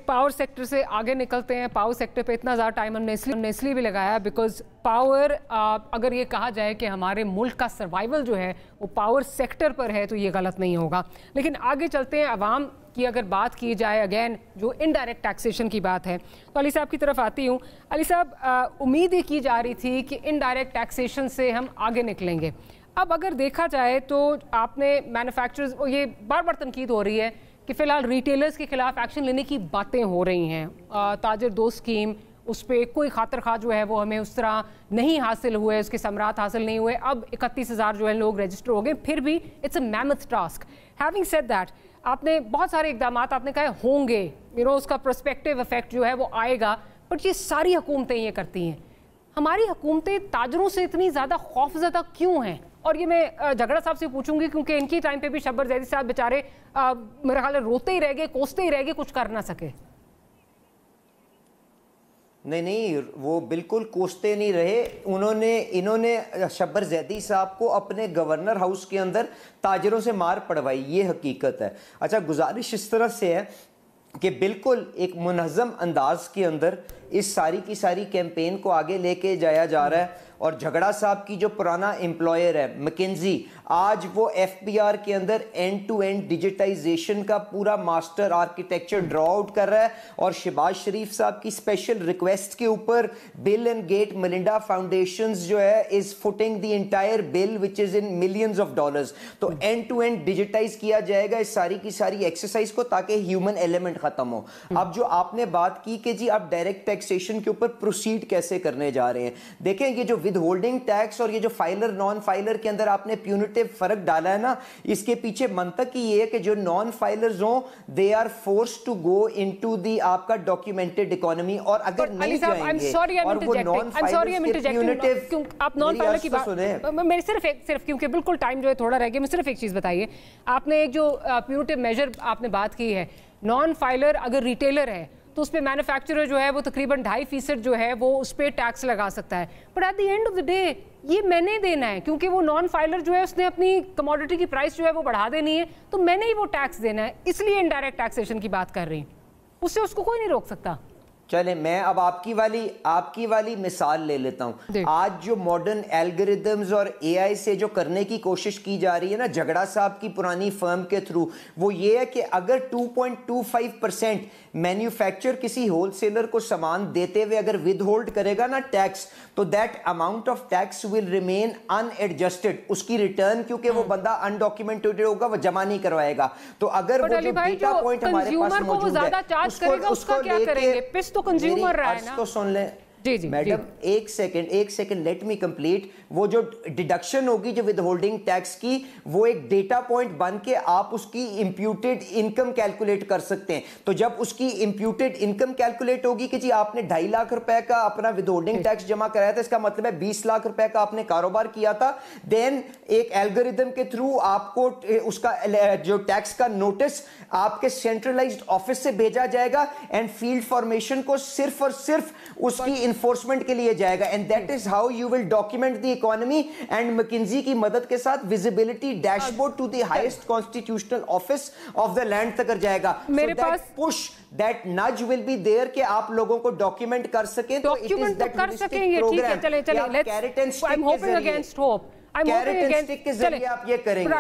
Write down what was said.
Power sector से आगे निकलते हैं। पावर सेक्टर पे इतना ज़्यादा टाइम हमने इसलिए भी लगाया बिकॉज पावर, अगर ये कहा जाए कि हमारे मुल्क का सर्वाइवल जो है वो पावर सेक्टर पर है तो ये गलत नहीं होगा। लेकिन आगे चलते हैं, अवाम की अगर बात की जाए, अगेन जो इनडायरेक्ट टैक्सेशन की बात है, तो अली साहब की तरफ आती हूँ। अली साहब, उम्मीद ये की जा रही थी कि इनडायरेक्ट टैक्सेशन से हम आगे निकलेंगे। अब अगर देखा जाए तो आपने मैन्युफैक्चरर्स, ये बार बार तनकीद हो रही है कि फ़िलहाल रिटेलर्स के खिलाफ एक्शन लेने की बातें हो रही हैं। ताजर दोस्त स्कीम, उस पर कोई खातर खा जो है वो हमें उस तरह नहीं हासिल हुए, उसके समरात हासिल नहीं हुए। अब 31,000 जो है लोग रजिस्टर हो गए, फिर भी it's a mammoth task. Having said that, आपने बहुत सारे इकदाम आपने कहा होंगे, उसका प्रोस्पेक्टिव इफेक्ट जो है वो आएगा, बट ये सारी हुकूमतें ये करती हैं। हमारी हुकूमतें ताजरों से इतनी ज़्यादा खौफज़दा क्यों हैं? और ये मैं झगड़ा साहब से पूछूंगी क्योंकि इनकी टाइम पे भी शब्बर जैदी साहब बेचारे मेरे ख्याल रोते ही रह गए, कोसते ही रह गए, कुछ कर ना सके। नहीं, वो बिल्कुल कोसते नहीं रहे। इन्होंने शब्बर जैदी साहब को अपने गवर्नर हाउस के अंदर ताजरों से मार पड़वाई, ये हकीकत है। अच्छा, गुजारिश इस तरह से है कि बिल्कुल एक मुनज़्ज़म अंदाज के अंदर इस सारी की सारी कैंपेन को आगे लेके जाया जा रहा है। और झगड़ा साहब की जो पुराना एम्प्लॉयर है मैकेंजी, आज वो एफबीआर के अंदर एंड टू एंड डिजिटाइजेशन का पूरा मास्टर आर्किटेक्चर ड्रॉ आउट कर रहा है। और शहबाज शरीफ साहब की स्पेशल रिक्वेस्ट के ऊपर bill and gate Melinda foundations जो है is footing the entire bill which is in millions of dollars. तो एंड टू एंड डिजिटाइज किया जाएगा इस सारी की सारी एक्सरसाइज को, ताकि ह्यूमन एलिमेंट खत्म हो। अब जो आपने बात की कि जी आप डायरेक्ट टैक्सेशन के ऊपर प्रोसीड कैसे करने जा रहे हैं, देखें ये जो होल्डिंग टैक्स और ये जो फाइलर नॉन फाइलर के अंदर आपने प्यूनिटिव फर्क डाला है ना, इसके पीछे मंतक ही ये है कि जो नॉन फाइलर्स हो they are forced to go into the आपका डॉक्यूमेंटेड इकोनॉमी। और अगर नहीं जाएंगे और वो नॉन फाइलर्स प्यूनिटिव, आप नॉन फाइलर की बात मेरे सिर्फ क्योंकि बिल्कुल टाइम जो है थोड़ा रह गया, मैं सिर्फ एक चीज बताइए। आपने एक जो प्यूनिटिव मेजर आपने बात की है, नॉन फाइलर अगर रिटेलर है तो उस पर मैन्युफैक्चरर जो है वो तकरीबन 2.5% जो है वो उस पर टैक्स लगा सकता है। But at the end of the day ये मैंने देना है, क्योंकि वो नॉन फाइलर जो है उसने अपनी कमोडिटी की प्राइस जो है वो बढ़ा देनी है, तो मैंने ही वो टैक्स देना है। इसलिए इनडायरेक्ट टैक्सेशन की बात कर रही हूँ, उससे उसको कोई नहीं रोक सकता। चले, मैं अब आपकी वाली मिसाल ले लेता हूं। आज जो मॉडर्न एल्गोरिदम्स और एआई से जो करने की कोशिश की जा रही है ना झगड़ा साहब की पुरानी फर्म के थ्रू, वो ये है कि अगर 2.25% मैन्युफैक्चर किसी होलसेलर को सामान देते हुए अगर विद होल्ड करेगा ना टैक्स, तो that amount of tax will remain unadjusted. उसकी रिटर्न, क्योंकि वो बंदा अनडॉक्यूमेंटेड होगा, वो जमा नहीं करवाएगा। तो अगर वो जो डेटा पॉइंट हमारे पास मौजूद है उसको लेके कंज्यूमर रहा है ना, तो सुन ले जी मैडम, एक सेकंड लेट मी कंप्लीट। वो जो डिडक्शन होगी जो विद होल्डिंग टैक्स की, वो एक डेटा पॉइंट बन के आप उसकी इंप्यूटेड इनकम कैलकुलेट कर सकते हैं। तो जब उसकी इंप्यूटेड इनकम कैलकुलेट होगी कि जी आपने 2.5 लाख रुपए का अपना विद होल्डिंग टैक्स जमा कराया था, इसका मतलब है 20 लाख रुपए का आपने कारोबार किया था, देन एक एल्गोरिदम के थ्रू आपको उसका जो टैक्स का नोटिस आपके सेंट्रलाइज्ड ऑफिस से भेजा जाएगा एंड फील्ड फॉर्मेशन को सिर्फ और सिर्फ उसकी enforcement के लिए जाएगा। And that is how you will document the economy. And McKinsey की मदद के साथ visibility dashboard to the highest constitutional office of the land तक जाएगा। मेरे पास push that nudge will be there कि आप लोगों को डॉक्यूमेंट कर सकें। तो इट इज दैट कर सकेंगे, ठीक है, चले कैरेट एंड स्टिक के जरिए आप ये करेंगे।